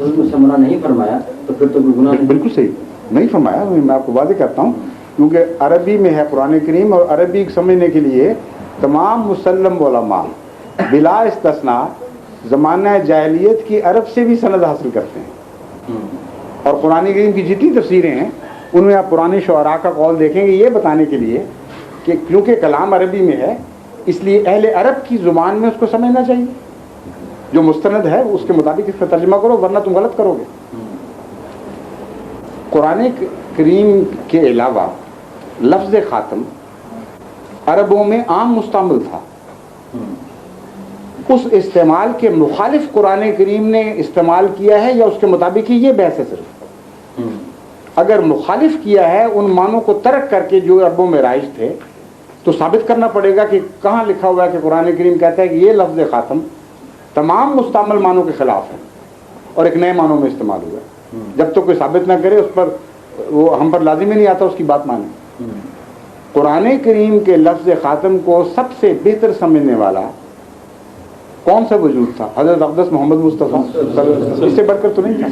سے منع نہیں فرمایا تو پھر تو کوئی گناہ نہیں. بالکل صحیح نہیں فرمایا. میں آپ کو واضح کرتا ہوں کیونکہ عربی میں ہے قرآن کریم، اور عربی سمجھنے کے لیے تمام مسلم علماء بلا استثناء زمانہ جاہلیت کی عرب سے بھی سند حاصل کرتے ہیں. اور قرآن کریم کی جتنی تفسیریں ہیں ان میں آپ پرانے شعراء کا قول دیکھیں گے یہ بتانے کے لیے کہ کیونکہ کلام عربی میں ہے اس لیے اہل عرب کی زبان میں اس کو سمجھنا چاہیے. جو مستند ہے اس کے مطابق اس کا ترجمہ کرو ورنہ تم غلط کرو گے. قرآن کریم کے علاوہ لفظ خاتم عربوں میں عام مستعمل تھا. اس استعمال کے مخالف قرآن کریم نے استعمال کیا ہے یا اس کے مطابق ہی یہ بحث ہے. صرف اگر مخالف کیا ہے ان معنوں کو ترک کر کے جو عربوں میں رائج تھے تو ثابت کرنا پڑے گا کہ کہاں لکھا ہوا ہے کہ قرآن کریم کہتا ہے کہ یہ لفظ خاتم تمام مستعمل معنوں کے خلاف ہے اور ایک نئے معنوں میں استعمال ہوا ہے. جب تک کوئی ثابت نہ کرے اس پر وہ ہم پر لازم ہی نہیں آتا اس کی بات مانے. قرآن کریم کے لفظ خاتم کو سب سے بہتر سمجھنے والا کون سا وجود تھا؟ حضرت اقدس محمد مصطفیٰ. اس سے بڑھ کر تو نہیں تھا.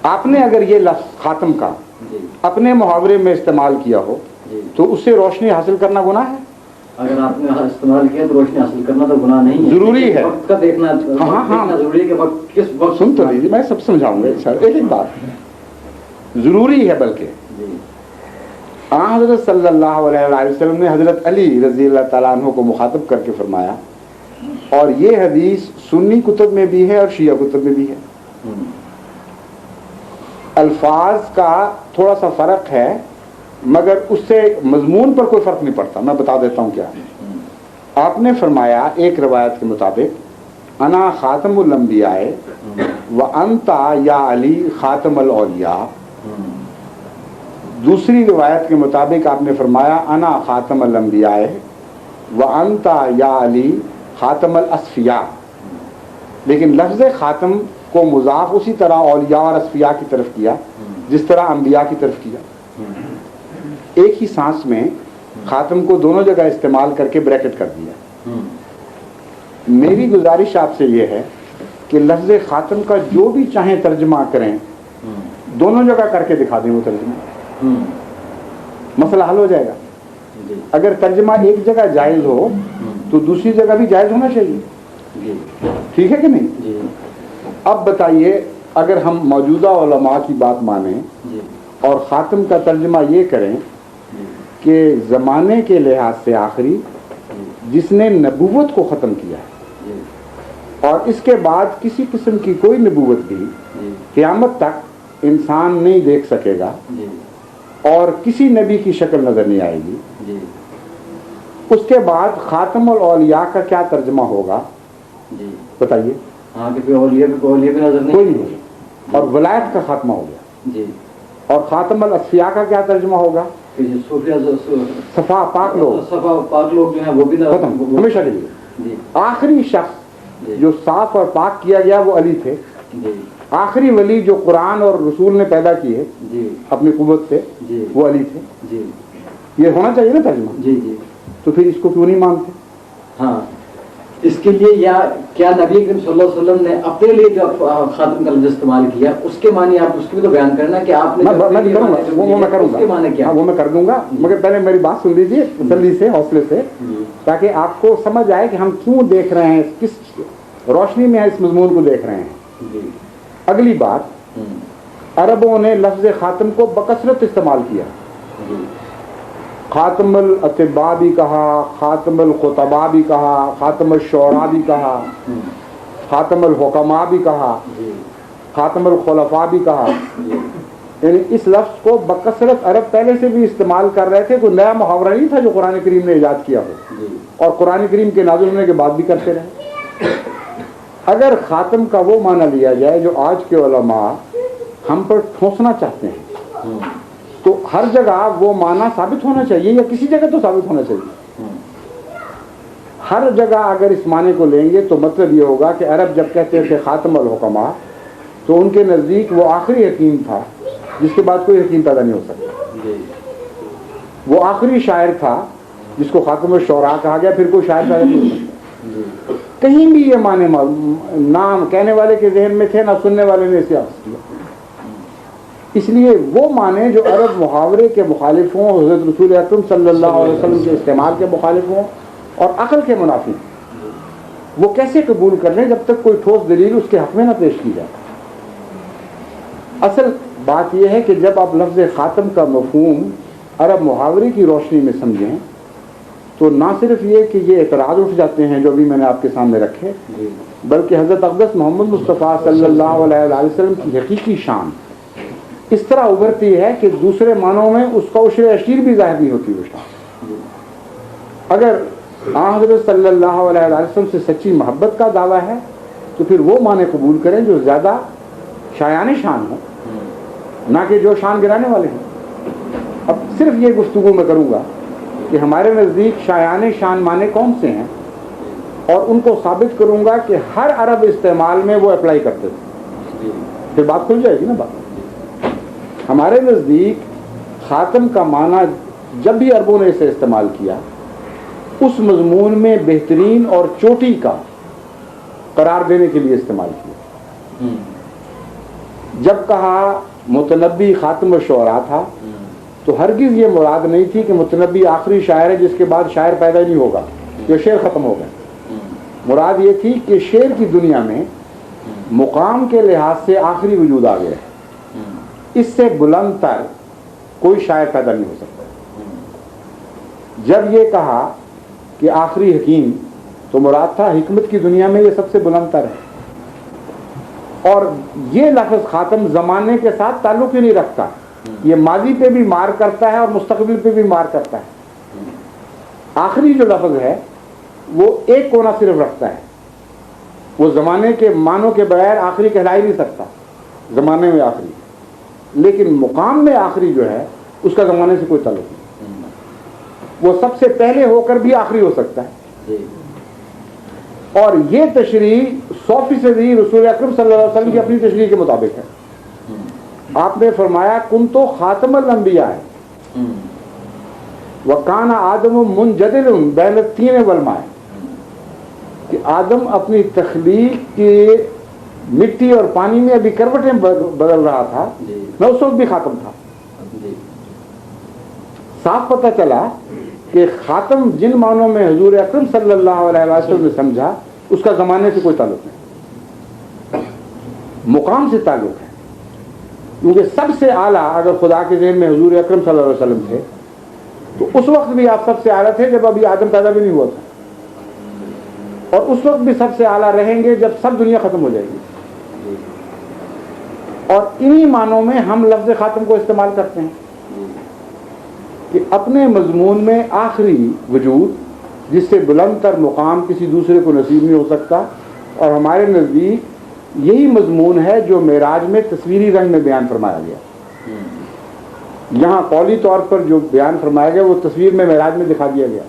آپ نے اگر یہ لفظ خاتم کا اپنے محاورے میں استعمال کیا ہو تو اس سے روشنی حاصل کرنا گناہ ہے. اگر آپ نے استعمال کیا تو روشنی حاصل کرنا تو گناہ نہیں ہے. ضروری ہے وقت کا دیکھنا. ہاں ضروری ہے کہ وقت کس وقت. سن تو لیجیے میں سب سمجھاؤں گا. ایک بات ضروری ہے بلکہ حضرت صلی اللہ علیہ وسلم نے حضرت علی رضی اللہ تعالیٰ عنہ کو مخاطب کر کے فرمایا اور یہ حدیث سنی کتب میں بھی ہے اور شیعہ کتب میں بھی ہے. الفاظ کا تھوڑا سا فرق ہے مگر اس سے مضمون پر کوئی فرق نہیں پڑتا. میں بتا دیتا ہوں کیا. آپ نے فرمایا ایک روایت کے مطابق انا خاتم الانبیاء وانتا یا علی خاتم الاولیاء. دوسری روایت کے مطابق آپ نے فرمایا انا خاتم الانبیاء وانتا یا علی خاتم الاصفیاء. لیکن لفظ خاتم کو مضاف اسی طرح اولیاء اور اصفیاء کی طرف کیا جس طرح انبیاء کی طرف کیا. ایک ہی سانس میں خاتم کو دونوں جگہ استعمال کر کے بریکٹ کر دیا. میری گزارش آپ سے یہ ہے کہ لفظ خاتم کا جو بھی چاہیں ترجمہ کریں دونوں جگہ کر کے دکھا دیں وہ ترجمہ. مسئلہ حل ہو جائے گا. اگر ترجمہ ایک جگہ جائز ہو تو دوسری جگہ بھی جائز ہونا چاہیے. ٹھیک ہے کہ نہیں؟ اب بتائیے اگر ہم موجودہ علماء کی بات مانیں اور خاتم کا ترجمہ یہ کریں کہ زمانے کے لحاظ سے آخری جس نے نبوت کو ختم کیا ہے اور اس کے بعد کسی قسم کی کوئی نبوت بھی قیامت تک انسان نہیں دیکھ سکے گا اور کسی نبی کی شکل نظر نہیں آئے گی. اس کے بعد خاتم الاولیاء کا کیا ترجمہ ہوگا بتائیے؟ کوئی نہیں. اور ولایت کا خاتمہ ہو گیا. اور خاتم الاصفیاء کا کیا ترجمہ ہوگا؟ صفا پاک لوگ جو ہیں وہ بھی ہمیشہ کے لیے. آخری شخص جو صاف اور پاک کیا گیا وہ علی تھے. آخری ولی جو قرآن اور رسول نے پیدا کیے اپنی قوت سے وہ علی تھے. یہ ہونا چاہیے نا ترجمہ. تو پھر اس کو کیوں نہیں مانتے؟ ہاں اس کے لیے یا کیا نبی کریم صلی اللہ علیہ وسلم نے اپنے لیے جو خاتم کا لفظ استعمال کیا اس کے معنی آپ اس کی بھی تو بیان کرنا کہ آپ نے وہ میں کر دوں گا. مگر پہلے میری بات سن لیجیے تسلی سے حوصلے سے تاکہ آپ کو سمجھ آئے کہ ہم کیوں دیکھ رہے ہیں کس روشنی میں اس مضمون کو دیکھ رہے ہیں. اگلی بات عربوں نے لفظ خاتم کو بکثرت استعمال کیا. خاتم الاطباء بھی کہا، خاتم الخطباء بھی کہا، خاتم الشعراء بھی کہا، خاتم الحکماء بھی کہا، خاتم الخلفاء بھی کہا. یعنی اس لفظ کو بکثرت عرب پہلے سے بھی استعمال کر رہے تھے. کوئی نیا محاورہ نہیں تھا جو قرآن کریم نے ایجاد کیا ہو اور قرآن کریم کے نازل ہونے کے بعد بھی کرتے رہے. اگر خاتم کا وہ معنی لیا جائے جو آج کے علماء ہم پر ٹھونسنا چاہتے ہیں تو ہر جگہ وہ معنی ثابت ہونا چاہیے یا کسی جگہ تو ثابت ہونا چاہیے. ہر جگہ اگر اس معنی کو لیں گے تو مطلب یہ ہوگا کہ عرب جب کہتے تھے خاتم الحکماء تو ان کے نزدیک وہ آخری حکیم تھا جس کے بعد کوئی حکیم پیدا نہیں ہو سکتا. وہ آخری شاعر تھا جس کو خاتم الشعراء کہا گیا، پھر کوئی شاعر پیدا نہیں ہو سکتا. کہیں بھی یہ معنی نہ کہنے والے کے ذہن میں تھے، نہ سننے والے نے اسے اخذ کیا. اس لیے وہ معنی جو عرب محاورے کے مخالف ہوں، حضرت رسول اکرم صلی اللہ علیہ وسلم کے استعمال کے مخالف ہوں اور عقل کے منافی ہوں، وہ کیسے قبول کر لیں جب تک کوئی ٹھوس دلیل اس کے حق میں نہ پیش کی جائے. اصل بات یہ ہے کہ جب آپ لفظ خاتم کا مفہوم عرب محاورے کی روشنی میں سمجھیں تو نہ صرف یہ کہ یہ اعتراض اٹھ جاتے ہیں جو بھی میں نے آپ کے سامنے رکھے، بلکہ حضرت اقدس محمد مصطفیٰ صلی اللہ علیہ وسلم کی حقیقی شان اس طرح ابھرتی ہے کہ دوسرے معنوں میں اس کا عشر اشیر بھی ظاہر نہیں ہوتی. وہ شان اگر حضرت صلی اللہ علیہ وسلم سے سچی محبت کا دعویٰ ہے تو پھر وہ معنی قبول کریں جو زیادہ شایان شان ہو، نہ کہ جو شان گرانے والے ہیں. اب صرف یہ گفتگو میں کروں گا کہ ہمارے نزدیک شایان شان معنی کون سے ہیں، اور ان کو ثابت کروں گا کہ ہر عرب استعمال میں وہ اپلائی کرتے تھے. پھر بات کھل جائے گی نا. بات ہمارے نزدیک خاتم کا معنی جب بھی عربوں نے اسے استعمال کیا اس مضمون میں بہترین اور چوٹی کا قرار دینے کے لیے استعمال کیا. جب کہا متنبی خاتم الشعراء تھا تو ہرگز یہ مراد نہیں تھی کہ متنبی آخری شاعر ہے جس کے بعد شاعر پیدا نہیں ہوگا، یہ شعر ختم ہو گئے. مراد یہ تھی کہ شعر کی دنیا میں مقام کے لحاظ سے آخری وجود آ گیا ہے، اس سے بلند تر کوئی شاعر پیدا نہیں ہو سکتا. جب یہ کہا کہ آخری حکیم تو مراد تھا حکمت کی دنیا میں یہ سب سے بلند تر ہے. اور یہ لفظ خاتم زمانے کے ساتھ تعلق ہی نہیں رکھتا، یہ ماضی پہ بھی مار کرتا ہے اور مستقبل پہ بھی مار کرتا ہے. آخری جو لفظ ہے وہ ایک کونا صرف رکھتا ہے، وہ زمانے کے معنوں کے بغیر آخری کہلا ہی نہیں سکتا. زمانے میں آخری، لیکن مقام میں آخری جو ہے اس کا زمانے سے کوئی تعلق نہیں. وہ سب سے پہلے ہو کر بھی آخری ہو سکتا ہے. اور یہ تشریح 100% رسول اکرم صلی اللہ علیہ وسلم کی اپنی تشریح کے مطابق ہے. آپ نے فرمایا کنتو خاتم الانبیاء وکان آدم منجدل بین الطین والماء، کہ آدم اپنی تخلیق کے مٹی اور پانی میں ابھی کروٹیں بدل رہا تھا، میں اس وقت بھی خاتم تھا. صاف پتہ چلا کہ خاتم جن معنوں میں حضور اکرم صلی اللہ علیہ وسلم نے سمجھا اس کا زمانے سے کوئی تعلق نہیں، مقام سے تعلق ہے. کیونکہ سب سے اعلیٰ اگر خدا کے ذہن میں حضور اکرم صلی اللہ علیہ وسلم تھے تو اس وقت بھی آپ سب سے اعلیٰ تھے جب ابھی آدم پیدا بھی نہیں ہوا تھا، اور اس وقت بھی سب سے اعلیٰ رہیں گے جب سب دنیا ختم ہو جائے گی. اور انہی معنوں میں ہم لفظ خاتم کو استعمال کرتے ہیں کہ اپنے مضمون میں آخری وجود جس سے بلند تر مقام کسی دوسرے کو نصیب نہیں ہو سکتا. اور ہمارے نزدیک یہی مضمون ہے جو معراج میں تصویری رنگ میں بیان فرمایا گیا. یہاں قولی طور پر جو بیان فرمایا گیا وہ تصویر میں معراج میں دکھا دیا گیا.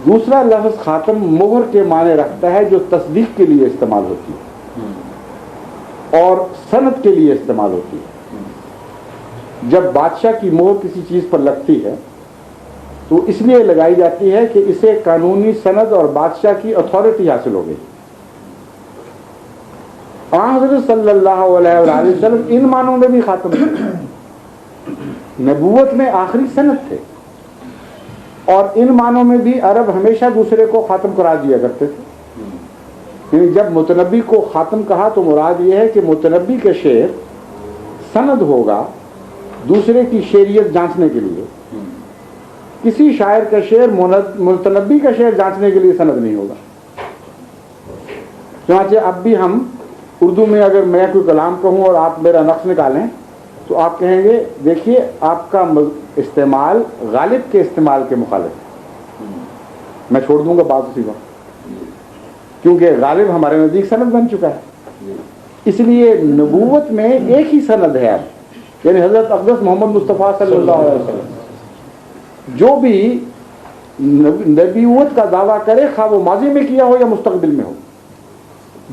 دوسرا لفظ خاتم مہر کے معنی رکھتا ہے جو تصدیق کے لیے استعمال ہوتی ہے اور سند کے لیے استعمال ہوتی ہے. جب بادشاہ کی مہر کسی چیز پر لگتی ہے تو اس لیے لگائی جاتی ہے کہ اسے قانونی سند اور بادشاہ کی اتھارٹی حاصل ہو گئی. حضرت صلی اللہ علیہ وآلہ وسلم ان معنوں میں بھی خاتم تھے، نبوت میں آخری سند تھے، اور ان معنوں میں بھی عرب ہمیشہ دوسرے کو خاتم قرار دیا کرتے تھے. یعنی جب متنبی کو خاتم کہا تو مراد یہ ہے کہ متنبی کا شعر سند ہوگا دوسرے کی شعریت جانچنے کے لیے. کسی شاعر کا شعر متنبی کا شعر جانچنے کے لیے سند نہیں ہوگا. چنانچہ اب بھی ہم اردو میں اگر میں کوئی کلام کہوں اور آپ میرا نقص نکالیں تو آپ کہیں گے دیکھیے آپ کا استعمال غالب کے استعمال کے مخالف ہے. میں چھوڑ دوں گا بات اسی وقت، کیونکہ غالب ہمارے نزدیک سند بن چکا ہے. اس لیے نبوت میں ایک ہی سند ہے اب، یعنی حضرت اقدس محمد مصطفیٰ صلی اللہ علیہ وسلم. جو بھی نبوت کا دعویٰ کرے خواہ وہ ماضی میں کیا ہو یا مستقبل میں ہو،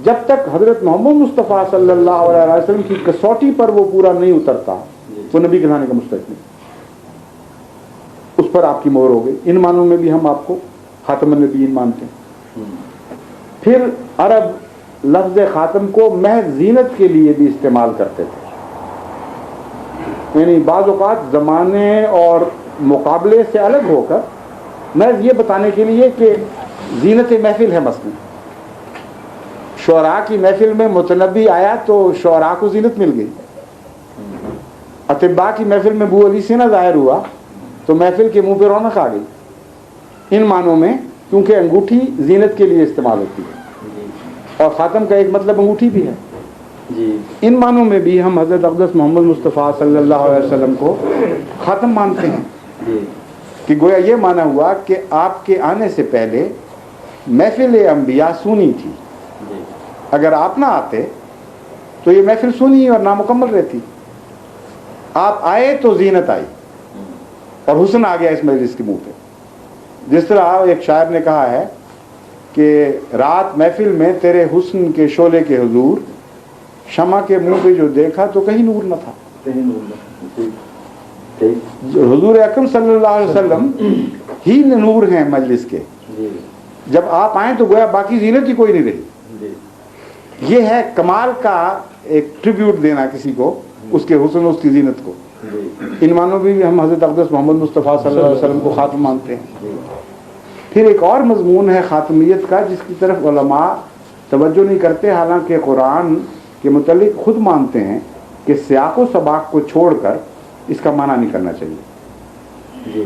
جب تک حضرت محمد مصطفیٰ صلی اللہ علیہ وسلم کی کسوٹی پر وہ پورا نہیں اترتا وہ نبی کہلانے کا مستحق نہیں. اس پر آپ کی مہر ہو گئی. ان معنوں میں بھی ہم آپ کو خاتم النبیین مانتے ہیں. پھر عرب لفظ خاتم کو محض زینت کے لیے بھی استعمال کرتے تھے، یعنی بعض اوقات زمانے اور مقابلے سے الگ ہو کر محض یہ بتانے کے لیے کہ زینت محفل ہے. مثلا شعراء کی محفل میں متنبی آیا تو شعراء کو زینت مل گئی، اطباء کی محفل میں بو علی سینا ظاہر ہوا تو محفل کے منہ پہ رونق آ گئی. ان معنوں میں کیونکہ انگوٹھی زینت کے لیے استعمال ہوتی ہے اور خاتم کا ایک مطلب انگوٹھی بھی ہے. ان معنوں میں بھی ہم حضرت اقدس محمد مصطفیٰ صلی اللہ علیہ وسلم کو خاتم مانتے ہیں کہ گویا یہ مانا ہوا کہ آپ کے آنے سے پہلے محفل انبیاء سونی تھی، اگر آپ نہ آتے تو یہ محفل سونی اور نامکمل رہتی. آپ آئے تو زینت آئی اور حسن آ گیا اس مجلس کے منہ پہ. جس طرح ایک شاعر نے کہا ہے کہ رات محفل میں تیرے حسن کے شعلے کے حضور، شمع کے منہ پہ جو دیکھا تو کہیں نور نہ تھا. حضور اکرم صلی اللہ علیہ وسلم ہی نور ہیں مجلس کے. جب آپ آئیں تو گویا باقی زینت ہی کوئی نہیں رہی. یہ ہے کمال کا ایک ٹریبیوٹ دینا کسی کو اس کے حسن اس کی زینت کو. ان معنوں میں بھی ہم حضرت اقدس محمد مصطفیٰ صلی اللہ علیہ وسلم کو خاتم مانتے ہیں. پھر ایک اور مضمون ہے خاتمیت کا جس کی طرف علماء توجہ نہیں کرتے، حالانکہ قرآن کے متعلق خود مانتے ہیں کہ سیاق و سباق کو چھوڑ کر اس کا معنی نہیں کرنا چاہیے.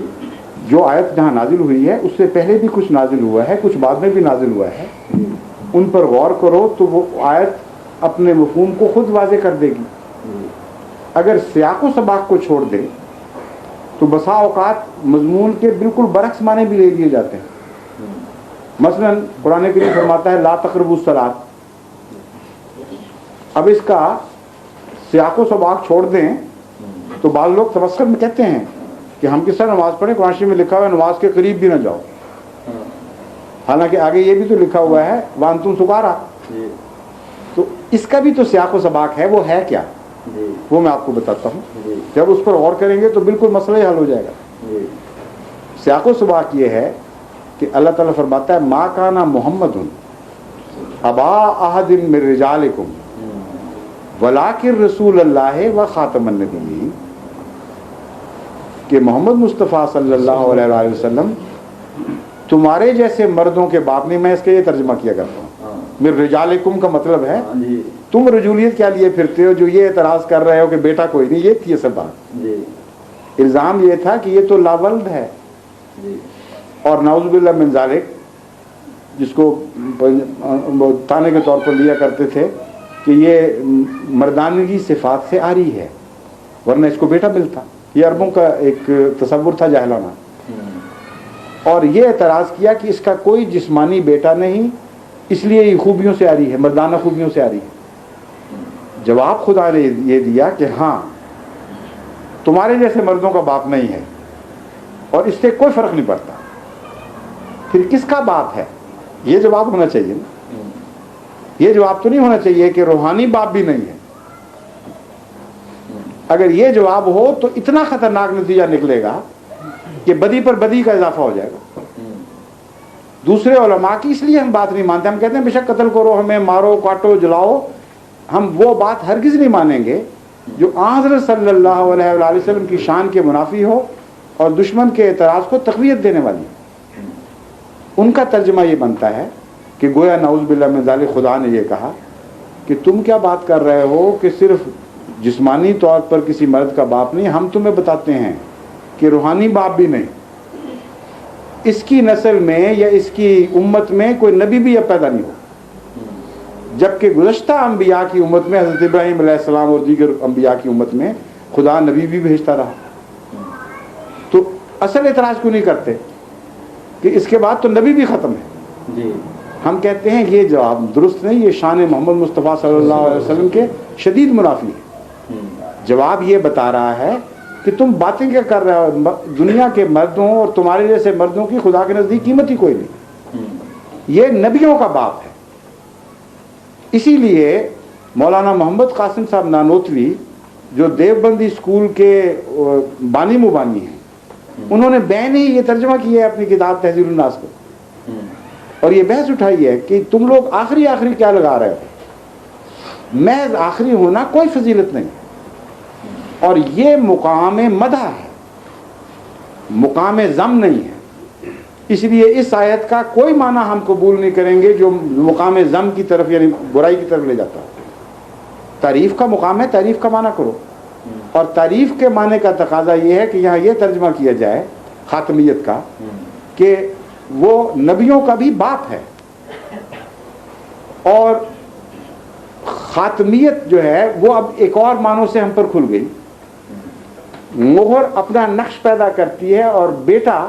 جو آیت جہاں نازل ہوئی ہے اس سے پہلے بھی کچھ نازل ہوا ہے، کچھ بعد میں بھی نازل ہوا ہے، ان پر غور کرو تو وہ آیت اپنے مفہوم کو خود واضح کر دے گی. اگر سیاق و سباق کو چھوڑ دے تو بسا اوقات مضمون کے بالکل برعکس معنی بھی لے لیے جاتے ہیں. مثلا قرآن کریم فرماتا ہے لا تقربوا الصلاۃ. اب اس کا سیاق و سباق چھوڑ دیں تو بعض لوگ تبصرہ میں کہتے ہیں کہ ہم کس طرح نماز پڑھیں، قرآن شریف میں لکھا ہوا ہے نماز کے قریب بھی نہ جاؤ، حالانکہ آگے یہ بھی تو لکھا ہوا ہے وانتم سکارا. تو اس کا بھی تو سیاق و سباق ہے، وہ ہے کیا وہ میں آپ کو بتاتا ہوں. جب اس پر غور کریں گے تو بالکل مسئلہ ہی حل ہو جائے گا. سیاق و سباق یہ ہے کہ اللہ تعالیٰ فرماتا ہے ما کان محمد ابا احد من رجالکم ولکن رسول اللہ و خاتم النبیین، کہ محمد مصطفیٰ صلی اللہ علیہ وسلم تمہارے جیسے مردوں کے باپ نہیں. میں اس کا یہ ترجمہ کیا کرتا ہوں، من رجالکم کا مطلب ہے تم رجولیت کیا لیے پھرتے ہو جو یہ اعتراض کر رہے ہو کہ بیٹا کوئی نہیں. یہ تھی اصل بات. الزام یہ تھا کہ یہ تو لاولد ہے، اور نعوذ باللہ من ذالک جس کو تانے کے طور پر لیا کرتے تھے کہ یہ مردانگی صفات سے آ رہی ہے ورنہ اس کو بیٹا ملتا. یہ عربوں کا ایک تصور تھا جاہلانہ، اور یہ اعتراض کیا کہ اس کا کوئی جسمانی بیٹا نہیں، اس لیے یہ خوبیوں سے آ رہی ہے، مردانہ خوبیوں سے آ رہی ہے. جواب خدا نے یہ دیا کہ ہاں تمہارے جیسے مردوں کا باپ نہیں ہے اور اس سے کوئی فرق نہیں پڑتا. پھر کس کا باپ ہے یہ جواب ہونا چاہیے نا. یہ جواب تو نہیں ہونا چاہیے کہ روحانی باپ بھی نہیں ہے. اگر یہ جواب ہو تو اتنا خطرناک نتیجہ نکلے گا کہ بدی پر بدی کا اضافہ ہو جائے گا. دوسرے علماء کی اس لیے ہم بات نہیں مانتے. ہم کہتے ہیں بے شک قتل کرو، ہمیں مارو کاٹو جلاؤ، ہم وہ بات ہرگز نہیں مانیں گے جو حضرت صلی اللہ علیہ وآلہ وسلم کی شان کے منافی ہو اور دشمن کے اعتراض کو تقویت دینے والی. ان کا ترجمہ یہ بنتا ہے کہ گویا نعوذ باللہ من ذالک خدا نے یہ کہا کہ تم کیا بات کر رہے ہو کہ صرف جسمانی طور پر کسی مرد کا باپ نہیں، ہم تمہیں بتاتے ہیں کہ روحانی باپ بھی نہیں. اس کی نسل میں یا اس کی امت میں کوئی نبی بھی اب پیدا نہیں ہو، جبکہ گزشتہ انبیاء کی امت میں حضرت ابراہیم علیہ السلام اور دیگر انبیاء کی امت میں خدا نبی بھی بھیجتا رہا. تو اصل اعتراض کیوں نہیں کرتے کہ اس کے بعد تو نبی بھی ختم ہے. ہم کہتے ہیں یہ جواب درست نہیں، یہ شان محمد مصطفیٰ صلی اللہ علیہ وسلم کے شدید منافی ہے. جواب یہ بتا رہا ہے کہ تم باتیں کیا کر رہے ہو، دنیا کے مردوں اور تمہارے جیسے مردوں کی خدا کے نزدیک قیمت ہی کوئی نہیں. یہ نبیوں کا باپ ہے. اسی لیے مولانا محمد قاسم صاحب نانوتوی جو دیوبندی اسکول کے بانی مبانی ہیں، انہوں نے بین ہی یہ ترجمہ کیا ہے اپنی کتاب تہذیب الناس کو اور یہ بحث اٹھائی ہے کہ تم لوگ آخری آخری کیا لگا رہے ہو. محض آخری ہونا کوئی فضیلت نہیں, اور یہ مقام مدح ہے, مقام ذم نہیں ہے. اس لیے اس آیت کا کوئی معنی ہم قبول نہیں کریں گے جو مقام ذم کی طرف یعنی برائی کی طرف لے جاتا ہے. تعریف کا مقام ہے, تعریف کا معنی کرو. اور تعریف کے معنی کا تقاضا یہ ہے کہ یہاں یہ ترجمہ کیا جائے خاتمیت کا کہ وہ نبیوں کا بھی باپ ہے, اور خاتمیت جو ہے وہ اب ایک اور معنوں سے ہم پر کھل گئی. مہر اپنا نقش پیدا کرتی ہے اور بیٹا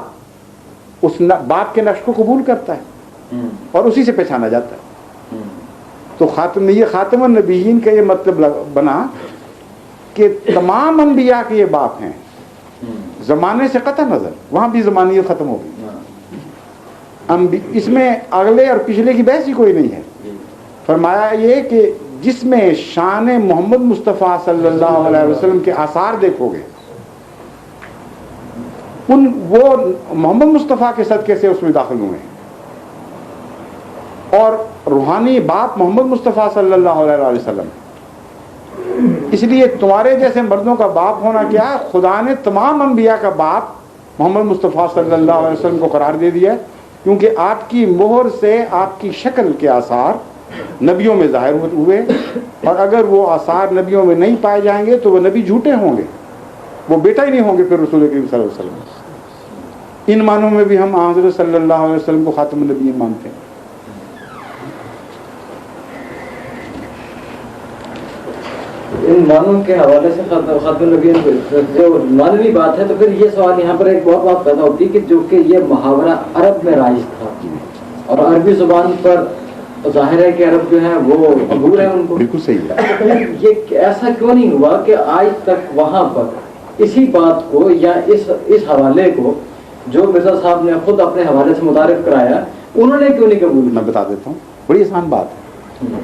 اس باپ کے نقش کو قبول کرتا ہے اور اسی سے پہچانا جاتا ہے. تو خاتم النبیین کا یہ مطلب بنا کہ تمام انبیاء کے یہ باپ ہیں, زمانے سے قطع نظر. وہاں بھی زمانیت ختم ہو گئی, اس میں اگلے اور پچھلے کی بحث ہی کوئی نہیں ہے. فرمایا یہ کہ جس میں شان محمد مصطفیٰ صلی اللہ علیہ وسلم کے آثار دیکھو گے, وہ محمد مصطفیٰ کے صدقے سے اس میں داخل ہوئے ہیں, اور روحانی باپ محمد مصطفیٰ صلی اللہ علیہ وسلم. اس لیے تمہارے جیسے مردوں کا باپ ہونا کیا ہے, خدا نے تمام انبیاء کا باپ محمد مصطفیٰ صلی اللہ علیہ وسلم کو قرار دے دیا ہے, کیونکہ آپ کی مہر سے آپ کی شکل کے آثار نبیوں میں ظاہر ہوئے, اور اگر وہ آثار نبیوں میں نہیں پائے جائیں گے تو وہ نبی جھوٹے ہوں گے, وہ بیٹا ہی نہیں ہوں گے پھر رسول کریم صلی اللہ علیہ وسلم. ان معنوں میں بھی ہم حضرت صلی اللہ علیہ وسلم کو خاتم النبیین مانتے ہیں. ان معنوں کے حوالے سے خاتم النبیین جو معنوی بات ہے, تو پھر یہ سوال یہاں پر ایک بہت بات پیدا ہوتی ہے کہ جو کہ یہ محاورہ عرب میں رائج تھا, اور عربی زبان پر ظاہر ہے کہ عرب جو ہے وہ عبور ہے ان کو. بالکل صحیح ہے. یہ ایسا کیوں نہیں ہوا کہ آج تک وہاں پر اسی بات کو یا اس حوالے کو جو مرزا صاحب نے خود اپنے حوالے سے متعارف کرایا, انہوں نے کیوں نہیں قبول؟ میں بتا دیتا ہوں, بڑی آسان بات ہے.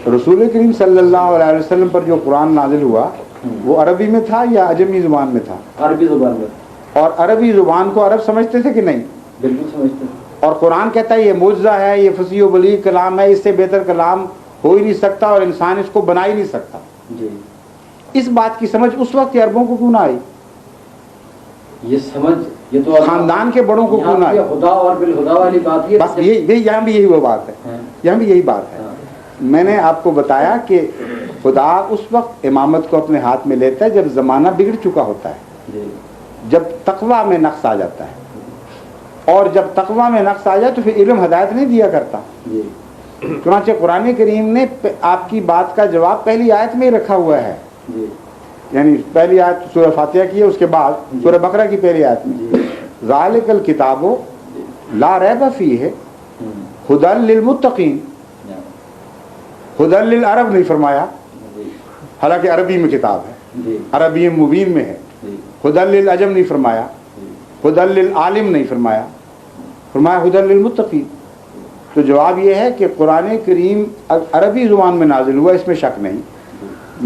رسول کریم صلی اللہ علیہ وسلم پر جو قرآن نازل ہوا وہ عربی میں تھا یا عجمی زبان میں تھا؟ عربی زبان میں. اور عربی زبان کو عرب سمجھتے تھے کہ نہیں؟ بالکل سمجھتے ہیں. اور قرآن کہتا ہے یہ معجزہ ہے, یہ فصیح و بلیغ کلام ہے, اس سے بہتر کلام ہو ہی نہیں سکتا, اور انسان اس کو بنا ہی نہیں سکتا. جی. اس بات کی سمجھ اس وقت عربوں کو کیوں نہ آئی؟ یہ سمجھ یہ تو خاندان کے بڑوں کو کیوں نہ آئی؟ خدا اور بالخدا والی بات ہے. بس یہاں بھی یہی وہ بات ہے, یہاں بھی یہی بات ہے. میں نے آپ کو بتایا کہ خدا اس وقت امامت کو اپنے ہاتھ میں لیتا ہے جب زمانہ بگڑ چکا ہوتا ہے, جب تقویٰ میں نقص آ جاتا ہے, اور جب تقویٰ میں نقص آ جائے تو پھر علم ہدایت نہیں دیا کرتا. چنانچہ قرآن کریم نے آپ کی بات کا جواب پہلی آیت میں ہی رکھا ہوا ہے. یعنی پہلی آیت سورہ فاتحہ کی ہے, اس کے بعد سورہ بقرہ کی پہلی آیت میں ذالک الکتاب لا ریب فیہ ھدی للمتقین. ھدی للعرب نہیں فرمایا, حالانکہ عربی میں کتاب ہے, عربی مبین میں ہے. ھدی للعجم نہیں فرمایا, ھدی للعالم نہیں فرمایا, فرمایا ھدی للمتقین. تو جواب یہ ہے کہ قرآن کریم عربی زبان میں نازل ہوا, اس میں شک نہیں,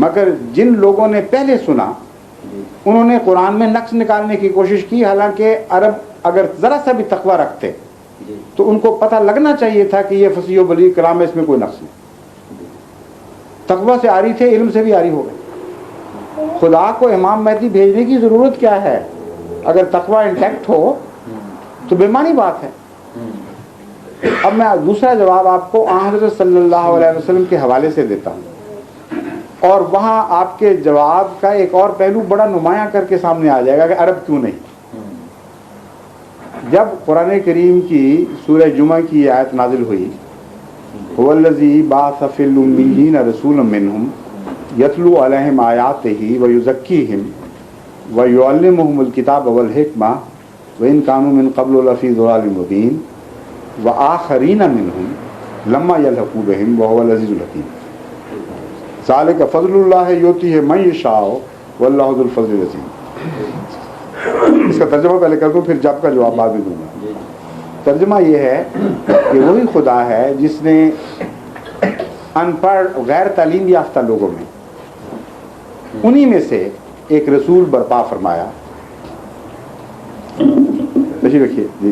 مگر جن لوگوں نے پہلے سنا انہوں نے قرآن میں نقص نکالنے کی کوشش کی. حالانکہ عرب اگر ذرا سا بھی تقویٰ رکھتے تو ان کو پتہ لگنا چاہیے تھا کہ یہ فصیح و بلیغ کلام ہے, اس میں کوئی نقص نہیں. تقویٰ سے آری تھے, علم سے بھی آری ہو گئے. خدا کو امام مہدی بھیجنے کی ضرورت کیا ہے؟ اگر تقویٰ انٹیکٹ ہو تو بےمانی بات ہے. اب میں دوسرا جواب آپ کو حضرت صلی اللہ علیہ وسلم کے حوالے سے دیتا ہوں, اور وہاں آپ کے جواب کا ایک اور پہلو بڑا نمایاں کر کے سامنے آ جائے گا کہ عرب کیوں نہیں. جب قرآن کریم کی سورہ جمعہ کی آیت نازل ہوئی, هو الذی بعث فی الامیین رسولا منہم یتلو علیہم آیاتہ ویزکیہم ویعلمہم الکتاب والحکمہ وان کانوا من قبل لفی ضلال مبین وآخرین منہم لما یلحقوا بہم وہو العزیز الحکیم. ذالک فضل اللہ یؤتیہ من یشاء واللہ ذو الفضل العظیم. اس کا ترجمہ پہلے کر دوں, پھر جب کا جواب بعد میں دوں گا. ترجمہ یہ ہے کہ وہی خدا ہے جس نے ان پڑھ غیر تعلیم یافتہ لوگوں میں انہی میں سے ایک رسول برپا فرمایا. تشریف رکھیے جی.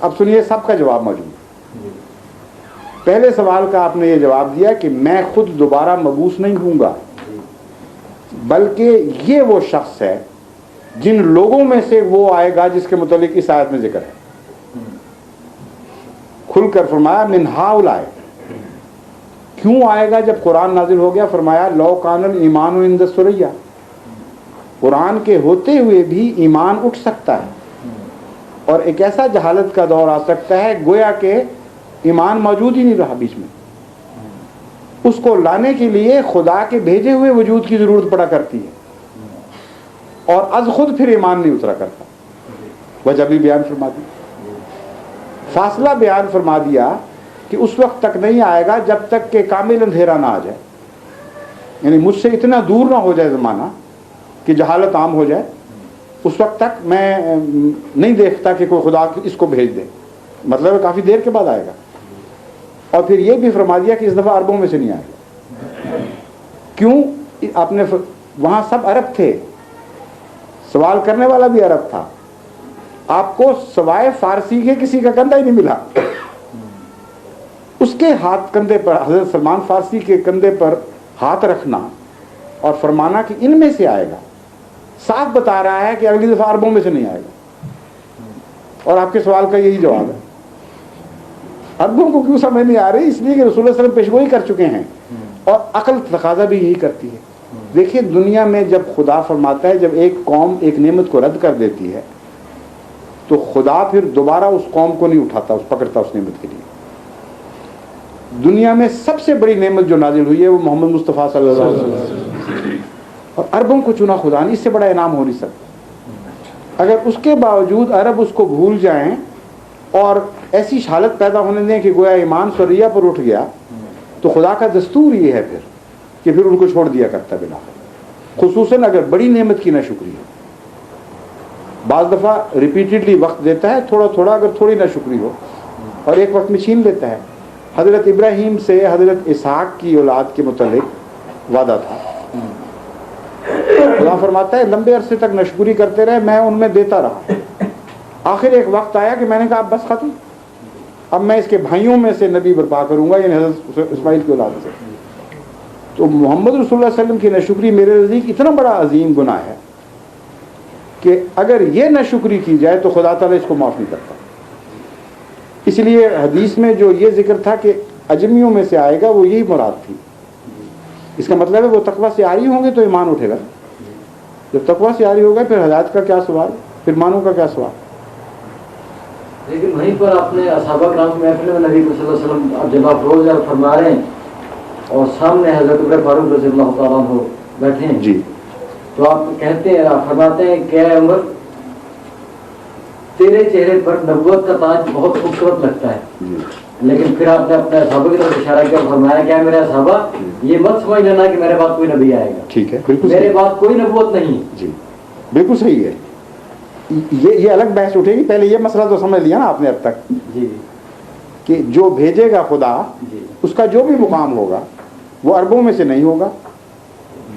اب سنیے سب کا جواب موجود. پہلے سوال کا آپ نے یہ جواب دیا کہ میں خود دوبارہ مبعوث نہیں ہوں گا، بلکہ یہ وہ شخص ہے جن لوگوں میں سے وہ آئے گا جس کے متعلق اس آیت میں ذکر ہے. کھل کر فرمایا من ہؤلاء. کیوں آئے گا جب قرآن نازل ہو گیا؟ فرمایا لو کان الایمان عند الثریا، قرآن کے ہوتے ہوئے بھی ایمان اٹھ سکتا ہے اور ایک ایسا جہالت کا دور آ سکتا ہے گویا کہ ایمان موجود ہی نہیں رہا بیچ میں. اس کو لانے کے لیے خدا کے بھیجے ہوئے وجود کی ضرورت پڑا کرتی ہے اور از خود پھر ایمان نہیں اترا کرتا. وجہ بھی بیان فرما دی، فاصلہ بیان فرما دیا کہ اس وقت تک نہیں آئے گا جب تک کہ کامل اندھیرا نہ آ جائے، یعنی مجھ سے اتنا دور نہ ہو جائے زمانہ کہ جہالت عام ہو جائے. اس وقت تک میں نہیں دیکھتا کہ کوئی خدا اس کو بھیج دے، مطلب کافی دیر کے بعد آئے گا. اور پھر یہ بھی فرما دیا کہ اس دفعہ عربوں میں سے نہیں آئے گا. کیوں؟ آپ نے وہاں سب عرب تھے، سوال کرنے والا بھی عرب تھا. آپ کو سوائے فارسی کے کسی کا کندھا ہی نہیں ملا. اس کے ہاتھ کندھے پر، حضرت سلمان فارسی کے کندھے پر ہاتھ رکھنا اور فرمانا کہ ان میں سے آئے گا، صاف بتا رہا ہے کہ اگلی دفعہ عربوں میں سے نہیں آئے گا. اور آپ کے سوال کا یہی جواب ہے. عربوں کو کیوں سمجھ نہیں آ رہی؟ اس لیے کہ رسول اللہ صلی اللہ علیہ وسلم پیشگوئی کر چکے ہیں اور عقل تقاضا بھی یہی کرتی ہے. دیکھیے دنیا میں جب خدا فرماتا ہے جب ایک قوم ایک نعمت کو رد کر دیتی ہے تو خدا پھر دوبارہ اس قوم کو نہیں اٹھاتا، اس پکڑتا اس نعمت کے لیے. دنیا میں سب سے بڑی نعمت جو نازل ہوئی ہے وہ محمد مصطفیٰ صلی اللہ علیہ وسلم، اور عربوں کو چنا خدا نے، اس سے بڑا انعام ہو نہیں سکتا. اگر اس کے باوجود عرب اس کو بھول جائیں اور ایسی حالت پیدا ہونے دیں کہ گویا ایمان سریہ پر اٹھ گیا، تو خدا کا دستور یہ ہے پھر کہ پھر ان کو چھوڑ دیا کرتا بلا، خصوصاً اگر بڑی نعمت کی ناشکری ہو. بعض دفعہ ریپیٹڈلی وقت دیتا ہے تھوڑا تھوڑا، اگر تھوڑی ناشکری ہو اور ایک وقت میں چھین لیتا ہے. حضرت ابراہیم سے حضرت اسحاق کی اولاد کے متعلق وعدہ تھا. خدا فرماتا ہے لمبے عرصے تک ناشکری کرتے رہے، میں ان میں دیتا رہا. آخر ایک وقت آیا کہ میں نے کہا اب بس ختم، اب میں اس کے بھائیوں میں سے نبی برپا کروں گا، یعنی حضرت اسماعیل کی اولاد سے. تو محمد رسول اللہ علیہ وسلم کی ناشکری میرے نزدیک اتنا بڑا عظیم گناہ ہے کہ اگر یہ ناشکری کی جائے تو خدا تعالیٰ اس کو معاف نہیں کرتا. اس لیے حدیث میں جو یہ ذکر تھا کہ اجمیوں میں سے آئے گا، وہ یہی مراد تھی. اس کا مطلب ہے وہ تقویٰ سے عاری ہوں گے تو ایمان اٹھے گا. جب تقویٰ سے عاری ہوگا پھر ہدایت کا کیا سوال، پھر مانوں کا کیا سوال. لیکن وہیں پر اپنے اصحابہ کرام کی محفل میں نبی صلی اللہ علیہ وسلم اب جب آپ روز فرما رہے ہیں اور سامنے حضرت عمر فاروق رضی اللہ تعالیٰ عنہ بیٹھے ہیں جی، تو آپ کہتے ہیں، آپ فرماتے ہیں کہ اے عمر تیرے چہرے پر نبوت کا تاج بہت خوبصورت لگتا ہے. لیکن پھر آپ نے اپنے اصحابہ کی طرف اشارہ کیا اور فرمایا کیا میرے اصحابہ یہ مت سمجھ لینا کہ میرے بعد کوئی نبی آئے گا. ٹھیک ہے، بالکل میرے بعد کوئی نبوت نہیں. جی بالکل صحیح ہے. یہ الگ بحث اٹھے گی. پہلے یہ مسئلہ تو سمجھ لیا نا آپ نے اب تک جی کہ جو بھیجے گا خدا جی، اس کا جو بھی مقام ہوگا وہ عربوں میں سے نہیں ہوگا،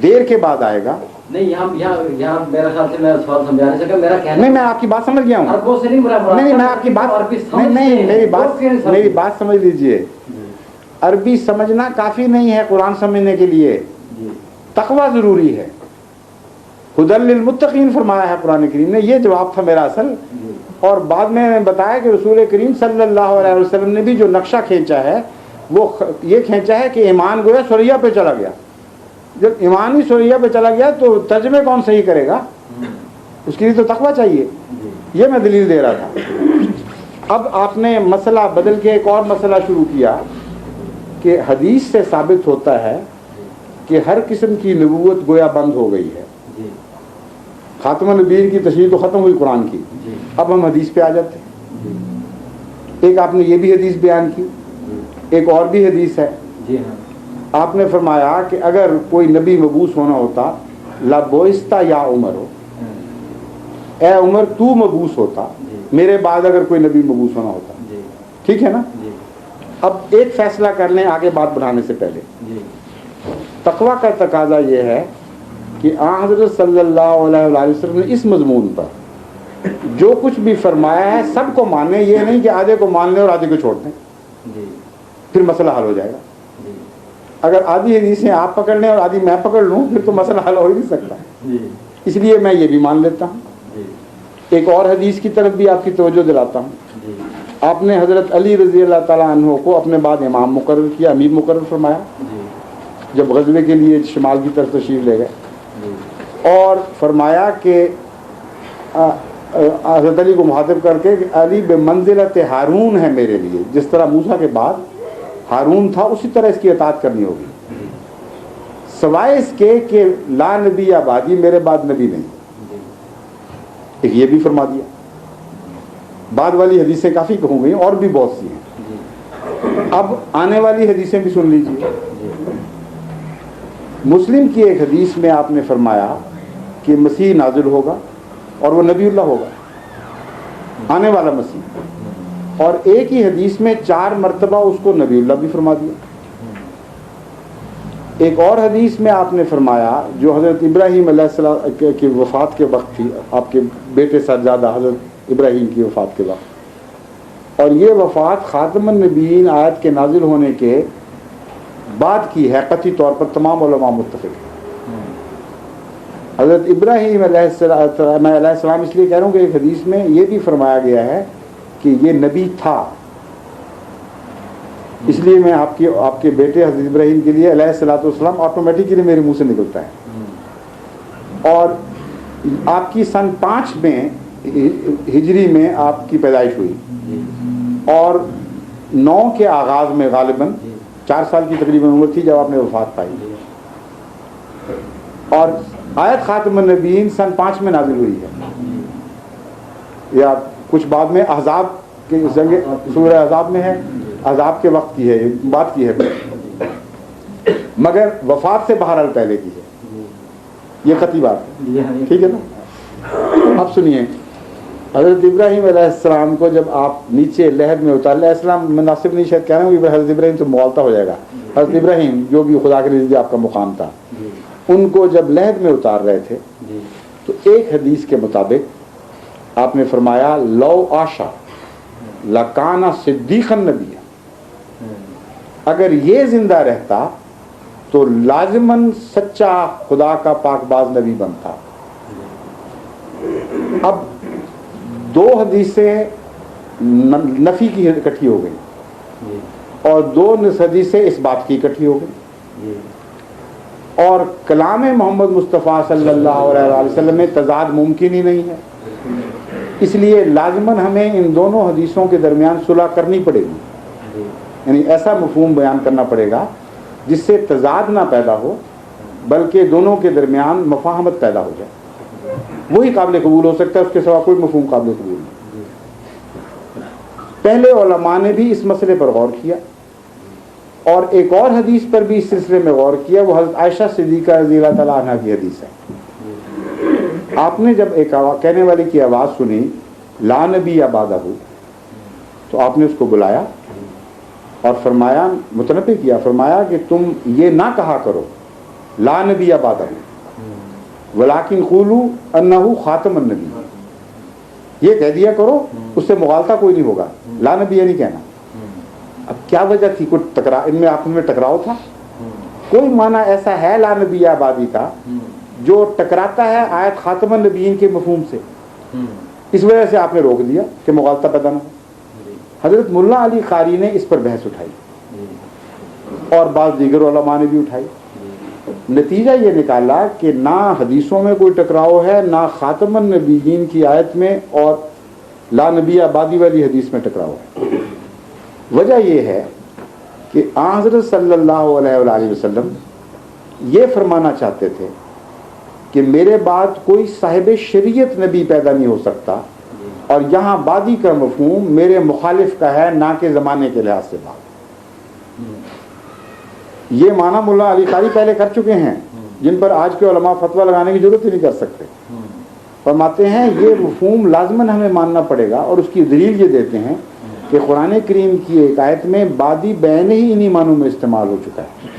دیر کے بعد آئے گا. نہیں یہاں میرا خیال سے میں سوال سمجھا نہیں سکا. میرا کہنا نہیں، میں آپ کی بات سمجھ گیا ہوں. عربوں سے نہیں مراد. نہیں، میں آپ کی بات نہیں، میری بات سمجھ لیجئے. عربی سمجھنا کافی نہیں ہے قرآن سمجھنے کے لیے، تقویٰ ضروری ہے. ہدی للمتقین فرمایا ہے قرآن کریم نے. یہ جواب تھا میرا اصل. اور بعد میں بتایا کہ رسول کریم صلی اللہ علیہ وسلم نے بھی جو نقشہ کھینچا ہے وہ یہ کھینچا ہے کہ ایمان گویا سوریا پہ چلا گیا. جب ایمان ہی سوریا پہ چلا گیا تو ترجمے کون صحیح کرے گا؟ اس کے لیے تو تقویٰ چاہیے. یہ میں دلیل دے رہا تھا. اب آپ نے مسئلہ بدل کے ایک اور مسئلہ شروع کیا کہ حدیث سے ثابت ہوتا ہے کہ ہر قسم کی نبوت گویا بند ہو گئی ہے. خاتم النبیین کی تشریح تو ختم ہوئی قرآن کی. اب ہم حدیث پہ آ جاتے ہیں. ایک آپ نے یہ بھی حدیث بیان کی، ایک اور بھی حدیث ہے. آپ نے فرمایا کہ اگر کوئی نبی مبعوث ہونا ہوتا لبعثت یا عمر، اے عمر تو مبعوث ہوتا میرے بعد اگر کوئی نبی مبعوث ہونا ہوتا. ٹھیک ہے نا؟ اب ایک فیصلہ کر لیں آگے بات بڑھانے سے پہلے. تقویٰ کا تقاضا یہ ہے کہ حضرت صلی اللہ علیہ وسلم نے اس مضمون پر جو کچھ بھی فرمایا ہے سب کو مانیں, یہ نہیں کہ آدھے کو مان لیں اور آدھے کو چھوڑ دیں, پھر مسئلہ حل ہو جائے گا. اگر آدھی حدیثیں آپ پکڑ لیں اور آدھی میں پکڑ لوں پھر تو مسئلہ حل ہو ہی نہیں سکتا. اس لیے میں یہ بھی مان لیتا ہوں. ایک اور حدیث کی طرف بھی آپ کی توجہ دلاتا ہوں. آپ نے حضرت علی رضی اللہ تعالیٰ عنہ کو اپنے بعد امام مقرر کیا, امیر مقرر فرمایا جب غزوے کے لیے شمال کی طرف تشریف لے گئے, اور فرمایا کہ حضرت علی کو مخاطب کر کے کہ علی بمنزلت ہارون ہے میرے لیے, جس طرح موسیٰ کے بعد ہارون تھا اسی طرح اس کی اطاعت کرنی ہوگی, سوائے اس کے کہ لا نبی آبادی, میرے بعد نبی نہیں. ایک یہ بھی فرما دیا. بعد والی حدیثیں کافی کہوں گئی اور بھی بہت سی ہیں. اب آنے والی حدیثیں بھی سن لیجیے. مسلم کی ایک حدیث میں آپ نے فرمایا کہ مسیح نازل ہوگا اور وہ نبی اللہ ہوگا, آنے والا مسیح, اور ایک ہی حدیث میں 4 مرتبہ اس کو نبی اللہ بھی فرما دیا. ایک اور حدیث میں آپ نے فرمایا جو حضرت ابراہیم علیہ السلام کی وفات کے وقت تھی, آپ کے بیٹے سجادہ حضرت ابراہیم کی وفات کے وقت, اور یہ وفات خاتم النبیین آیت کے نازل ہونے کے بعد کی ہے, قطعی طور پر تمام علماء متفق ہیں. حضرت ابراہیم علیہ السلام اس لیے کہہ رہا ہوں کہ ایک حدیث میں یہ بھی فرمایا گیا ہے کہ یہ نبی تھا, اس لیے میں آپ کے بیٹے حضرت ابراہیم کے لیے علیہ الصلوۃ والسلام آٹومیٹکلی میرے منہ سے نکلتا ہے. اور آپ کی سن 5 میں ہجری میں آپ کی پیدائش ہوئی, اور 9 کے آغاز میں غالباً 4 سال کی تقریباً عمر تھی جب آپ نے وفات پائی, اور آیت خاتم النبیین سن 5 میں نازل ہوئی ہے, یا کچھ بعد میں احزاب کے جنگ سورہ احزاب میں ہے, احزاب کے وقت کی ہے, بات کی ہے, مگر وفات سے بہرحال پہلے کی ہے. یہ قطعی بات ہے, ٹھیک ہے نا. اب سنیے, حضرت ابراہیم علیہ السلام کو جب آپ نیچے لحد میں اتار, علیہ السلام مناسب نہیں شاید کہنا ہوں, حضرت ابراہیم سے مغالطہ ہو جائے گا. حضرت ابراہیم جو بھی خدا کے لیے آپ کا مقام تھا, ان کو جب لحد میں اتار رہے تھے تو ایک حدیث کے مطابق آپ نے فرمایا لو آشا لکانا صدیقا نبی, اگر یہ زندہ رہتا تو لازماً سچا خدا کا پاک باز نبی بنتا. اب 2 حدیثیں نفی کی اکٹھی ہو گئی اور 2 حدیثیں اس بات کی اکٹھی ہو گئی, اور کلام محمد مصطفیٰ صلی اللہ علیہ وسلم میں تضاد ممکن ہی نہیں ہے. اس لیے لازماً ہمیں ان دونوں حدیثوں کے درمیان صلح کرنی پڑے گی, یعنی ایسا مفہوم بیان کرنا پڑے گا جس سے تضاد نہ پیدا ہو بلکہ دونوں کے درمیان مفاہمت پیدا ہو جائے. وہی قابل قبول ہو سکتا ہے, اس کے سوا کوئی مفہوم قابل قبول نہیں. پہلے علماء نے بھی اس مسئلے پر غور کیا, اور ایک اور حدیث پر بھی اس سلسلے میں غور کیا, وہ حضرت عائشہ صدیقہ رضی اللہ تعالیٰ عنہ کی حدیث ہے. آپ نے جب ایک کہنے والے کی آواز سنی لا نبی بعدہ, تو آپ نے اس کو بلایا اور فرمایا, متنبہ کیا, فرمایا کہ تم یہ نہ کہا کرو لا نبی بعدہ ولیکن قولوا انہ خاتم النبی, یہ کہہ دیا کرو, اس سے مغالطہ کوئی نہیں ہوگا, لا نبی نہیں کہنا. اب کیا وجہ تھی, کچھ ان میں آپس میں ٹکراؤ تھا, کوئی معنی ایسا ہے لا نبی آبادی کا جو ٹکراتا ہے آیت خاتم النبیین کے مفہوم سے, اس وجہ سے آپ نے روک دیا کہ مغالطہ پیدا نہ ہو. حضرت ملا علی قاری نے اس پر بحث اٹھائی اور بعض دیگر علماء نے بھی اٹھائی. نتیجہ یہ نکالا کہ نہ حدیثوں میں کوئی ٹکراؤ ہے, نہ خاتم النبیین کی آیت میں اور لا نبی آبادی والی حدیث میں ٹکراؤ ہے. وجہ یہ ہے کہ حضرت صلی اللہ علیہ وآلہ وسلم یہ فرمانا چاہتے تھے کہ میرے بعد کوئی صاحب شریعت نبی پیدا نہیں ہو سکتا, اور یہاں بادی کا مفہوم میرے مخالف کا ہے, نہ کہ زمانے کے لحاظ سے بات. یہ معنی ملا علی قاری پہلے کر چکے ہیں, جن پر آج کے علماء فتویٰ لگانے کی ضرورت ہی نہیں کر سکتے. فرماتے ہیں یہ مفہوم لازماً ہمیں ماننا پڑے گا, اور اس کی دلیل یہ دیتے ہیں کہ قرآن کریم کی ایک آیت میں بادی بین ہی انہی معنوں میں استعمال ہو چکا ہے.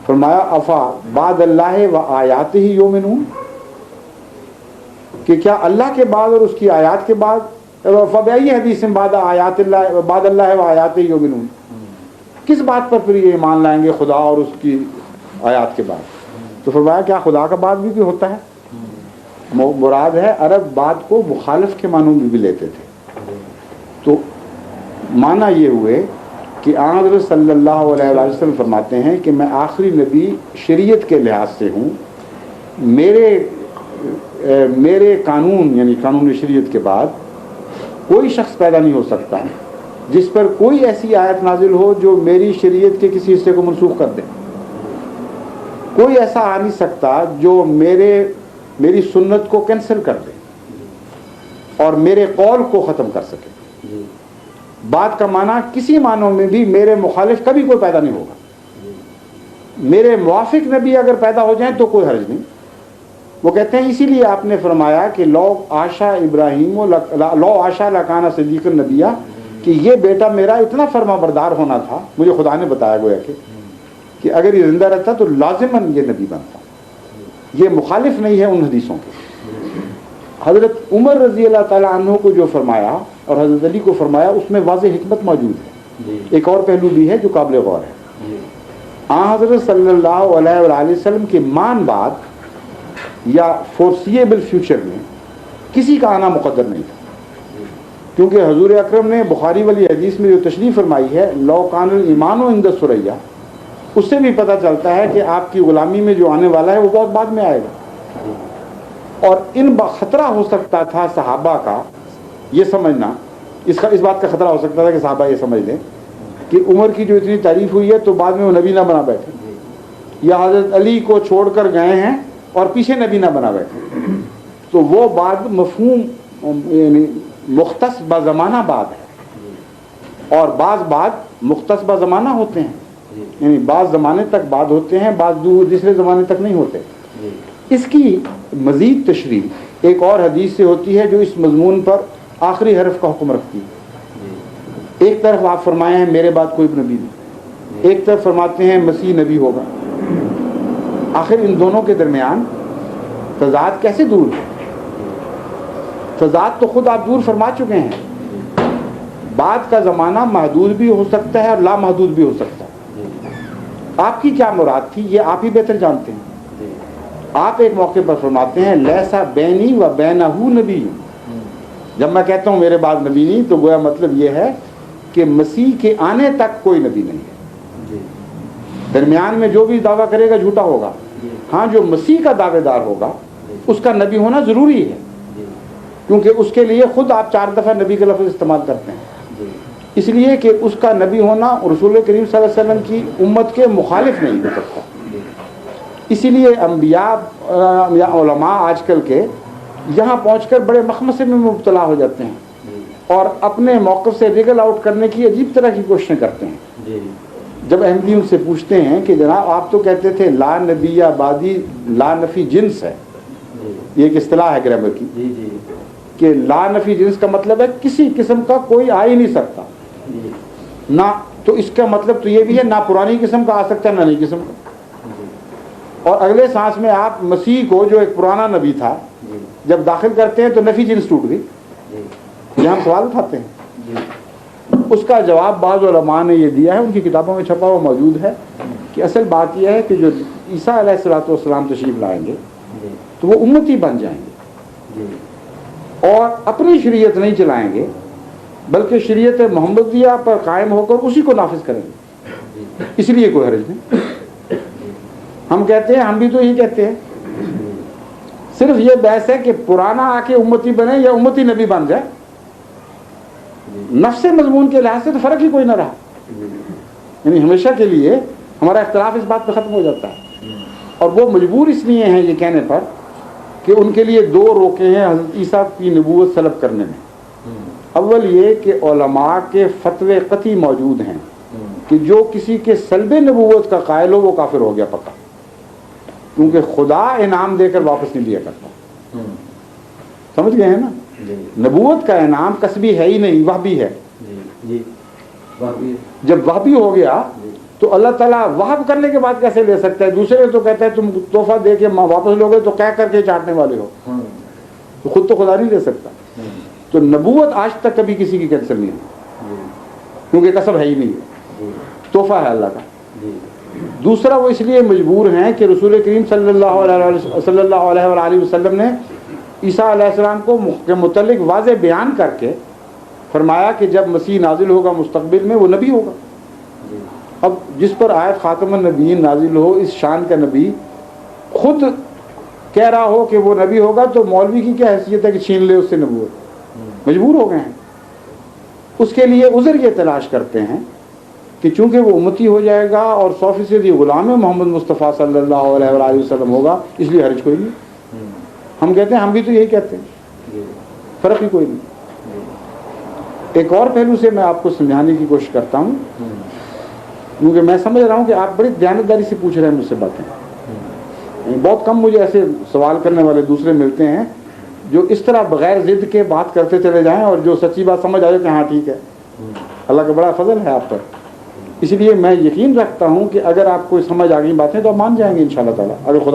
فرمایا افا بعد اللہ و آیات ہی یؤمنون, کہ کیا اللہ کے بعد اور اس کی آیات کے بعد فبأي حدیث بعد آیات اللہ بعد اللہ و آیاتہ یؤمنون، کس بات پر پھر یہ ایمان لائیں گے خدا اور اس کی آیات کے بعد؟ تو فرمایا کیا خدا کا بعد بھی ہوتا ہے؟ مراد ہے عرب بعد کو مخالف کے معنوں میں بھی لیتے تھے. تو معنی یہ ہوئے کہ آن حضرت صلی اللہ علیہ وسلم فرماتے ہیں کہ میں آخری نبی شریعت کے لحاظ سے ہوں. میرے قانون یعنی قانون شریعت کے بعد کوئی شخص پیدا نہیں ہو سکتا جس پر کوئی ایسی آیت نازل ہو جو میری شریعت کے کسی حصے کو منسوخ کر دے. کوئی ایسا آ نہیں سکتا جو میری سنت کو کینسل کر دے اور میرے قول کو ختم کر سکے. بات کا معنی کسی معنوں میں بھی میرے مخالف کبھی کوئی پیدا نہیں ہوگا. میرے موافق نبی اگر پیدا ہو جائیں تو کوئی حرج نہیں. وہ کہتے ہیں اسی لیے آپ نے فرمایا کہ لو آشا لکانا صدیق النبیہ، کہ یہ بیٹا میرا اتنا فرما بردار ہونا تھا، مجھے خدا نے بتایا گویا کہ اگر یہ زندہ رہتا تو لازماً یہ نبی بنتا. یہ مخالف نہیں ہے ان حدیثوں کے. حضرت عمر رضی اللہ تعالیٰ عنہ کو جو فرمایا اور حضرت علی کو فرمایا اس میں واضح حکمت موجود ہے. ایک اور پہلو بھی ہے جو قابل غور ہے. حضرت صلی اللہ علیہ وآلہ وسلم کے مان بعد یا فورسیبل فیوچر میں کسی کا آنا مقدر نہیں تھا، کیونکہ حضور اکرم نے بخاری والی حدیث میں جو تشریف فرمائی ہے لو کان الایمان عند الثریا، اس سے بھی پتہ چلتا ہے کہ آپ کی غلامی میں جو آنے والا ہے وہ بہت بعد میں آئے گا. اور ان خطرہ ہو سکتا تھا صحابہ کا یہ سمجھنا، اس بات کا خطرہ ہو سکتا تھا کہ صحابہ یہ سمجھ لیں کہ عمر کی جو اتنی تعریف ہوئی ہے تو بعد میں وہ نبی نہ بنا بیٹھے، یا حضرت علی کو چھوڑ کر گئے ہیں اور پیچھے نبی نہ بنا بیٹھے. تو وہ بعد مفہوم یعنی مختص بزمانہ بعد ہے، اور بعض مختص بزمانہ ہوتے ہیں، یعنی بعض زمانے تک بعد ہوتے ہیں، بعض دوسرے زمانے تک نہیں ہوتے. اس کی مزید تشریح ایک اور حدیث سے ہوتی ہے جو اس مضمون پر آخری حرف کا حکم رکھتی ہے. ایک طرف آپ فرمائے ہیں میرے بعد کوئی نبی نہیں، ایک طرف فرماتے ہیں مسیح نبی ہوگا. آخر ان دونوں کے درمیان تضاد کیسے دور ہے؟ تضاد تو خود آپ دور فرما چکے ہیں. بعد کا زمانہ محدود بھی ہو سکتا ہے اور لامحدود بھی ہو سکتا ہے. آپ کی کیا مراد تھی یہ آپ ہی بہتر جانتے ہیں. آپ ایک موقع پر فرماتے ہیں لیسا بینی و بینہ نبی. جب میں کہتا ہوں میرے بعد نبی نہیں تو گویا مطلب یہ ہے کہ مسیح کے آنے تک کوئی نبی نہیں ہے. درمیان میں جو بھی دعویٰ کرے گا جھوٹا ہوگا. ہاں جو مسیح کا دعوے دار ہوگا اس کا نبی ہونا ضروری ہے، کیونکہ اس کے لیے خود آپ 4 دفعہ نبی کا لفظ استعمال کرتے ہیں، اس لیے کہ اس کا نبی ہونا رسول کریم صلی اللہ علیہ وسلم کی امت کے مخالف نہیں ہو سکتا. اسی لیے انبیاء یا علماء آج کل کے یہاں پہنچ کر بڑے مخمصے میں مبتلا ہو جاتے ہیں اور اپنے موقف سے ریگل آؤٹ کرنے کی عجیب طرح کی کوششیں کرتے ہیں. جب احمدی ان سے پوچھتے ہیں کہ جناب آپ تو کہتے تھے لا نبی آبادی لا نفی جنس ہے، یہ ایک اصطلاح ہے گرامر کی کہ لا نفی جنس کا مطلب ہے کسی قسم کا کوئی آ ہی نہیں سکتا نہ، تو اس کا مطلب تو یہ بھی ہے نہ پرانی قسم کا آ سکتا ہے نہ نئی قسم کا. اور اگلے سانس میں آپ مسیح کو جو ایک پرانا نبی تھا جب داخل کرتے ہیں تو نفی جنس ٹوٹ گئی. یہاں ہم سوال اٹھاتے ہیں. اس کا جواب بعض علماء نے یہ دیا ہے، ان کی کتابوں میں چھپا ہوا موجود ہے، کہ اصل بات یہ ہے کہ جو عیسیٰ علیہ السلام تشریف لائیں گے تو وہ امتی بن جائیں گے اور اپنی شریعت نہیں چلائیں گے بلکہ شریعت محمدیہ پر قائم ہو کر اسی کو نافذ کریں گے. اس لیے کوئی حرج نہیں. ہم کہتے ہیں، ہم بھی تو یہی کہتے ہیں، صرف یہ بحث ہے کہ پرانا آ کے امتی بنے یا امتی نبی بن جائے. نفس مضمون کے لحاظ سے تو فرق ہی کوئی نہ رہا، یعنی ہمیشہ کے لیے ہمارا اختلاف اس بات پہ ختم ہو جاتا ہے. اور وہ مجبور اس لیے ہیں یہ کہنے پر کہ ان کے لیے 2 روکے ہیں حضرت عیسیٰ کی نبوت سلب کرنے میں. اول یہ کہ علماء کے فتوے قطعی موجود ہیں کہ جو کسی کے سلب نبوت کا قائل ہو وہ کافر ہو گیا پکا، کیونکہ خدا انعام دے کر واپس نہیں لیا کرتا. سمجھ گئے ہیں نا؟ نبوت کا انعام کسبی ہے ہی نہیں، وہبی ہے. جب وہبی ہو گیا تو اللہ تعالیٰ وہب کرنے کے بعد کیسے لے سکتا ہے؟ دوسرے تو کہتا ہے تم تحفہ دے کے واپس لوگے تو کہہ کر کے چاٹنے والے ہو. تو خود تو خدا نہیں دے سکتا. تو نبوت آج تک کبھی کسی کی کینسل نہیں ہوئی کیونکہ کسب ہے ہی نہیں ہے, تحفہ ہے اللہ کا. دوسرا وہ اس لیے مجبور ہیں کہ رسول کریم صلی اللہ علیہ وسلم نے عیسیٰ علیہ السلام کو کے متعلق واضح بیان کر کے فرمایا کہ جب مسیح نازل ہوگا مستقبل میں وہ نبی ہوگا. اب جس پر آیت خاتم النبیین نازل ہو, اس شان کا نبی خود کہہ رہا ہو کہ وہ نبی ہوگا, تو مولوی کی کیا حیثیت ہے کہ چھین لے اس سے نبوت؟ مجبور ہو گئے ہیں. اس کے لیے عذر یہ تلاش کرتے ہیں کہ چونکہ وہ امتی ہو جائے گا اور 100% غلام محمد مصطفیٰ صلی اللہ علیہ وآلہ وسلم ہوگا, اس لیے حرج کوئی نہیں. ہم کہتے ہیں, ہم بھی تو یہی کہتے ہیں, فرق ہی کوئی نہیں. ایک اور پہلو سے میں آپ کو سمجھانے کی کوشش کرتا ہوں, کیونکہ میں سمجھ رہا ہوں کہ آپ بڑی دیانتداری سے پوچھ رہے ہیں مجھ سے باتیں. بہت کم مجھے ایسے سوال کرنے والے دوسرے ملتے ہیں جو اس طرح بغیر ضد کے بات کرتے چلے جائیں اور جو سچی بات سمجھ آئے کہ ہاں ٹھیک ہے. اللہ کا بڑا فضل ہے آپ پر. اس لیے میں یقین رکھتا ہوں کہ اگر آپ کو سمجھ آ گئی باتیں تو آپ مان جائیں گے انشاءاللہ تعالیٰ, اگر خدا